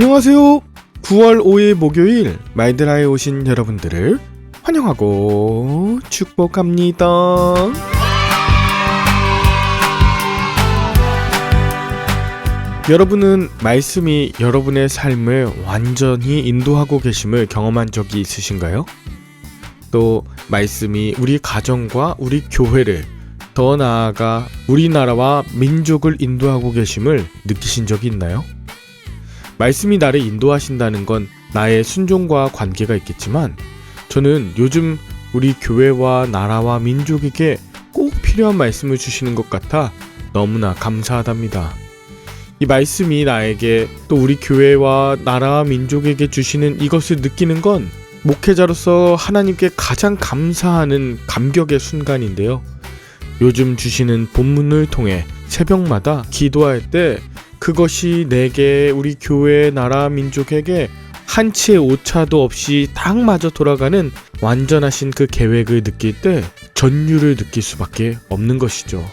안녕하세요. 9월 5일 목요일 말드라에 오신 여러분들을 환영하고 축복합니다. 여러분은 말씀이 여러분의 삶을 완전히 인도하고 계심을 경험한 적이 있으신가요? 또 말씀이 우리 가정과 우리 교회를 더 나아가 우리나라와 민족을 인도하고 계심을 느끼신 적이 있나요? 말씀이 나를 인도하신다는 건 나의 순종과 관계가 있겠지만 저는 요즘 우리 교회와 나라와 민족에게 꼭 필요한 말씀을 주시는 것 같아 너무나 감사하답니다. 이 말씀이 나에게 또 우리 교회와 나라와 민족에게 주시는 이것을 느끼는 건 목회자로서 하나님께 가장 감사하는 감격의 순간인데요. 요즘 주시는 본문을 통해 새벽마다 기도할 때 그것이 내게 우리 교회, 나라, 민족에게 한치의 오차도 없이 딱 맞아 돌아가는 완전하신 그 계획을 느낄 때 전율을 느낄 수밖에 없는 것이죠.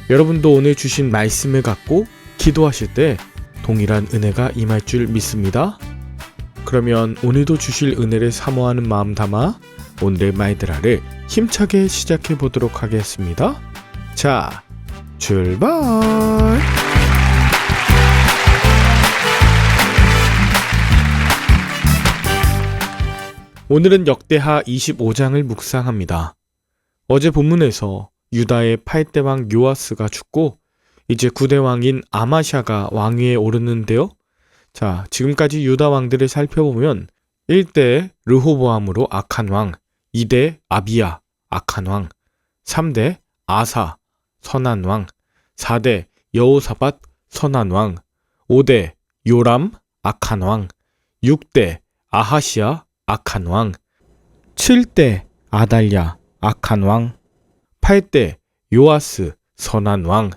여러분도 오늘 주신 말씀을 갖고 기도하실 때 동일한 은혜가 임할 줄 믿습니다. 그러면 오늘도 주실 은혜를 사모하는 마음 담아 오늘의 말드라를 힘차게 시작해 보도록 하겠습니다. 자, 출발! 오늘은 역대하 25장을 묵상합니다. 어제 본문에서 유다의 8대 왕 요아스가 죽고 이제 9대 왕인 아마샤가 왕위에 오르는데요. 자, 지금까지 유다 왕들을 살펴보면 1대 르호보암으로 악한 왕, 2대 아비야, 악한 왕, 3대 아사, 선한 왕, 4대 여호사밧, 선한 왕, 5대 요람, 악한 왕, 6대 아하시야, 악한 왕, 7대 아달랴, 악한 왕, 8대 요아스, 선한 왕,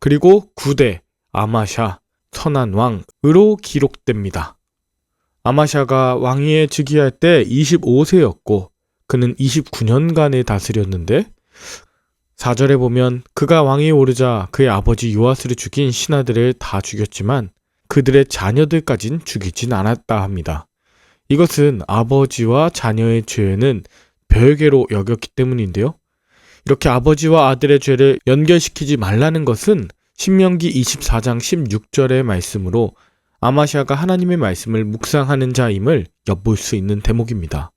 그리고 9대 아마샤, 선한 왕으로 기록됩니다. 아마샤가 왕위에 즉위할 때 25세였고 그는 29년간을 다스렸는데 4절에 보면 그가 왕위에 오르자 그의 아버지 요아스를 죽인 신하들을 다 죽였지만 그들의 자녀들까진 죽이진 않았다 합니다. 이것은 아버지와 자녀의 죄는 별개로 여겼기 때문인데요. 이렇게 아버지와 아들의 죄를 연결시키지 말라는 것은 신명기 24장 16절의 말씀으로 아마샤가 하나님의 말씀을 묵상하는 자임을 엿볼 수 있는 대목입니다.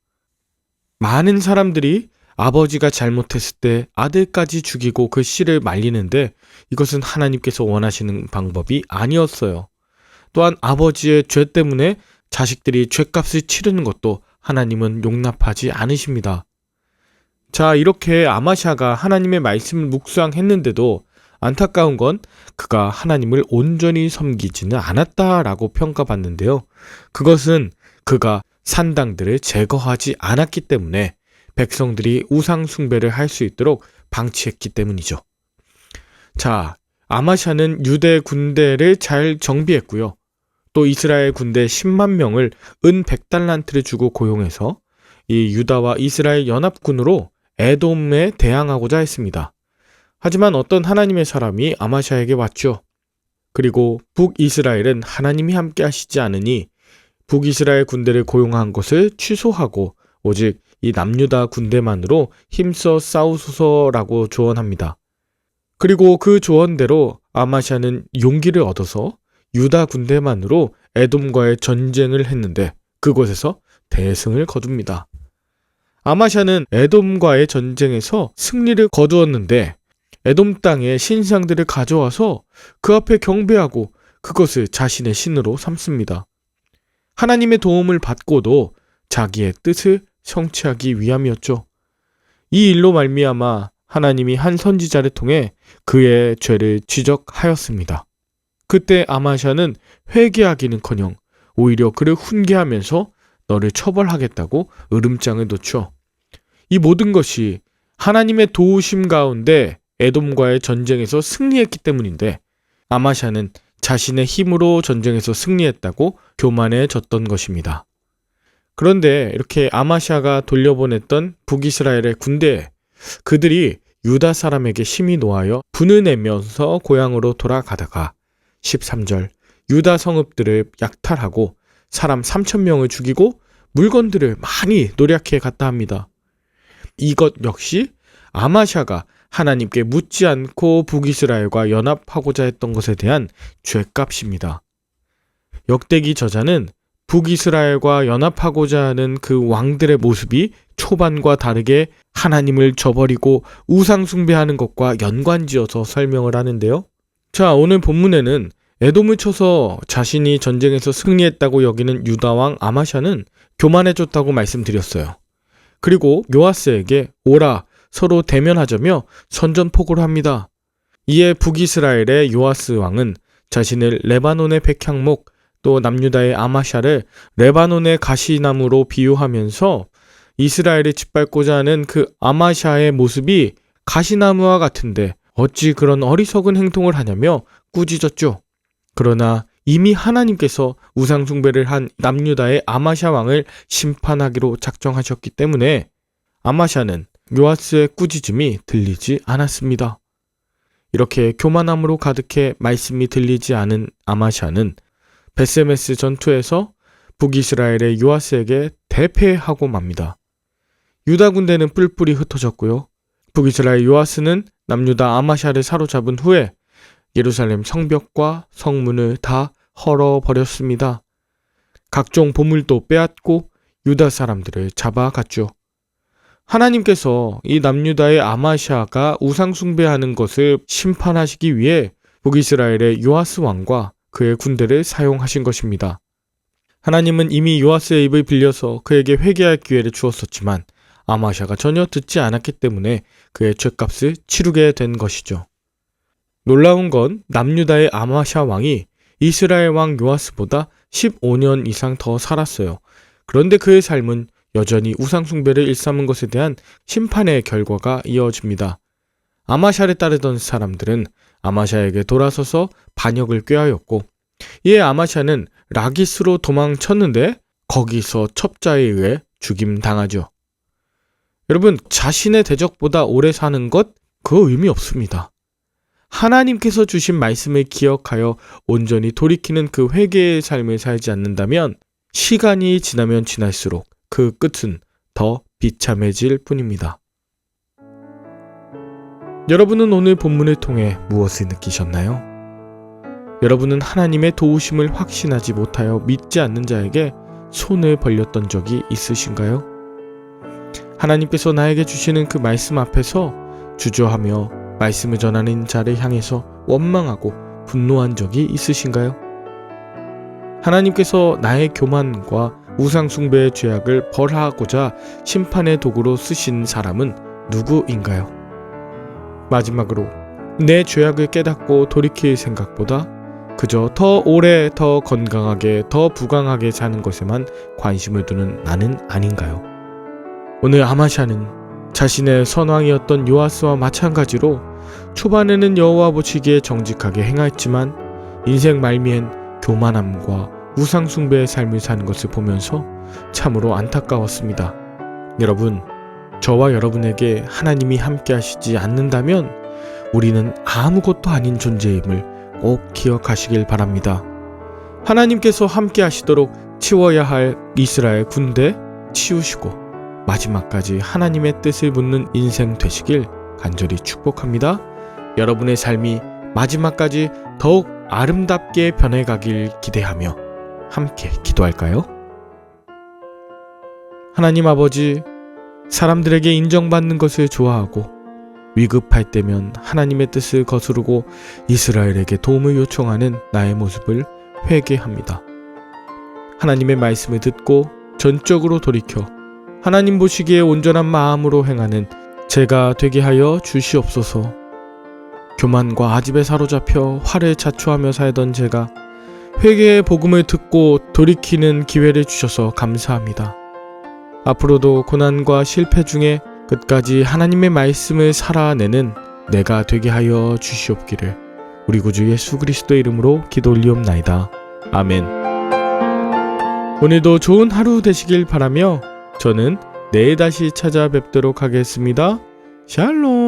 많은 사람들이 아버지가 잘못했을 때 아들까지 죽이고 그 씨를 말리는데 이것은 하나님께서 원하시는 방법이 아니었어요. 또한 아버지의 죄 때문에 자식들이 죗값을 치르는 것도 하나님은 용납하지 않으십니다. 자, 이렇게 아마샤가 하나님의 말씀을 묵상했는데도 안타까운 건 그가 하나님을 온전히 섬기지는 않았다라고 평가받는데요. 그것은 그가 산당들을 제거하지 않았기 때문에 백성들이 우상 숭배를 할 수 있도록 방치했기 때문이죠. 자, 아마샤는 유대 군대를 잘 정비했고요. 또 이스라엘 군대 10만 명을 은 100달란트를 주고 고용해서 이 유다와 이스라엘 연합군으로 에돔에 대항하고자 했습니다. 하지만 어떤 하나님의 사람이 아마샤에게 왔죠. 그리고 북이스라엘은 하나님이 함께 하시지 않으니 북이스라엘 군대를 고용한 것을 취소하고 오직 이 남유다 군대만으로 힘써 싸우소서라고 조언합니다. 그리고 그 조언대로 아마샤는 용기를 얻어서 유다 군대만으로 에돔과의 전쟁을 했는데 그곳에서 대승을 거둡니다. 아마샤는 에돔과의 전쟁에서 승리를 거두었는데 에돔 땅의 신상들을 가져와서 그 앞에 경배하고 그것을 자신의 신으로 삼습니다. 하나님의 도움을 받고도 자기의 뜻을 성취하기 위함이었죠. 이 일로 말미암아 하나님이 한 선지자를 통해 그의 죄를 지적하였습니다. 그때 아마샤는 회개하기는커녕 오히려 그를 훈계하면서 너를 처벌하겠다고 으름장을 놓죠. 이 모든 것이 하나님의 도우심 가운데 에돔과의 전쟁에서 승리했기 때문인데 아마샤는 자신의 힘으로 전쟁에서 승리했다고 교만해졌던 것입니다. 그런데 이렇게 아마샤가 돌려보냈던 북이스라엘의 군대에 그들이 유다 사람에게 힘이 놓아여 분을 내면서 고향으로 돌아가다가 13절 유다 성읍들을 약탈하고 사람 3,000명을 죽이고 물건들을 많이 노략해 갔다 합니다. 이것 역시 아마샤가 하나님께 묻지 않고 북이스라엘과 연합하고자 했던 것에 대한 죗값입니다. 역대기 저자는 북이스라엘과 연합하고자 하는 그 왕들의 모습이 초반과 다르게 하나님을 저버리고 우상 숭배하는 것과 연관지어서 설명을 하는데요. 자, 오늘 본문에는 에돔을 쳐서 자신이 전쟁에서 승리했다고 여기는 유다왕 아마샤는 교만해졌다고 말씀드렸어요. 그리고 요아스에게 오라 서로 대면하자며 선전포고를 합니다. 이에 북이스라엘의 요아스 왕은 자신을 레바논의 백향목 또 남유다의 아마샤를 레바논의 가시나무로 비유하면서 이스라엘을 짓밟고자 하는 그 아마샤의 모습이 가시나무와 같은데 어찌 그런 어리석은 행동을 하냐며 꾸짖었죠. 그러나 이미 하나님께서 우상 숭배를 한 남유다의 아마샤 왕을 심판하기로 작정하셨기 때문에 아마샤는 요아스의 꾸짖음이 들리지 않았습니다. 이렇게 교만함으로 가득해 말씀이 들리지 않은 아마샤는 베세메스 전투에서 북이스라엘의 요아스에게 대패하고 맙니다. 유다 군대는 뿔뿔이 흩어졌고요. 북이스라엘 요아스는 남유다 아마샤를 사로잡은 후에 예루살렘 성벽과 성문을 다 헐어버렸습니다. 각종 보물도 빼앗고 유다 사람들을 잡아갔죠. 하나님께서 이 남유다의 아마샤가 우상 숭배하는 것을 심판하시기 위해 북이스라엘의 요아스 왕과 그의 군대를 사용하신 것입니다. 하나님은 이미 요아스의 입을 빌려서 그에게 회개할 기회를 주었었지만 아마샤가 전혀 듣지 않았기 때문에 그의 죗값을 치르게 된 것이죠. 놀라운 건 남유다의 아마샤 왕이 이스라엘 왕 요아스보다 15년 이상 더 살았어요. 그런데 그의 삶은 여전히 우상 숭배를 일삼은 것에 대한 심판의 결과가 이어집니다. 아마샤를 따르던 사람들은 아마샤에게 돌아서서 반역을 꾀하였고 이에 아마샤는 라기스로 도망쳤는데 거기서 첩자에 의해 죽임당하죠. 여러분, 자신의 대적보다 오래 사는 것 그 의미 없습니다. 하나님께서 주신 말씀을 기억하여 온전히 돌이키는 그 회개의 삶을 살지 않는다면 시간이 지나면 지날수록 그 끝은 더 비참해질 뿐입니다. 여러분은 오늘 본문을 통해 무엇을 느끼셨나요? 여러분은 하나님의 도우심을 확신하지 못하여 믿지 않는 자에게 손을 벌렸던 적이 있으신가요? 하나님께서 나에게 주시는 그 말씀 앞에서 주저하며 말씀을 전하는 자를 향해서 원망하고 분노한 적이 있으신가요? 하나님께서 나의 교만과 우상 숭배의 죄악을 벌하고자 심판의 도구로 쓰신 사람은 누구인가요? 마지막으로 내 죄악을 깨닫고 돌이킬 생각보다 그저 더 오래, 더 건강하게, 더 부강하게 사는 것에만 관심을 두는 나는 아닌가요? 오늘 아마샤는 자신의 선왕이었던 요아스와 마찬가지로 초반에는 여호와 보시기에 정직하게 행하였지만 인생 말미엔 교만함과 우상 숭배의 삶을 사는 것을 보면서 참으로 안타까웠습니다. 여러분, 저와 여러분에게 하나님이 함께 하시지 않는다면 우리는 아무것도 아닌 존재임을 꼭 기억하시길 바랍니다. 하나님께서 함께 하시도록 치워야 할 이스라엘 군대 치우시고 마지막까지 하나님의 뜻을 묻는 인생 되시길 간절히 축복합니다. 여러분의 삶이 마지막까지 더욱 아름답게 변해가길 기대하며 함께 기도할까요? 하나님 아버지, 사람들에게 인정받는 것을 좋아하고 위급할 때면 하나님의 뜻을 거스르고 이스라엘에게 도움을 요청하는 나의 모습을 회개합니다. 하나님의 말씀을 듣고 전적으로 돌이켜 하나님 보시기에 온전한 마음으로 행하는 제가 되게 하여 주시옵소서. 교만과 아집에 사로잡혀 화를 자초하며 살던 제가 회개의 복음을 듣고 돌이키는 기회를 주셔서 감사합니다. 앞으로도 고난과 실패 중에 끝까지 하나님의 말씀을 살아내는 내가 되게 하여 주시옵기를 우리 구주 예수 그리스도의 이름으로 기도 올리옵나이다. 아멘. 오늘도 좋은 하루 되시길 바라며 저는 내일 다시 찾아뵙도록 하겠습니다. 샬롬.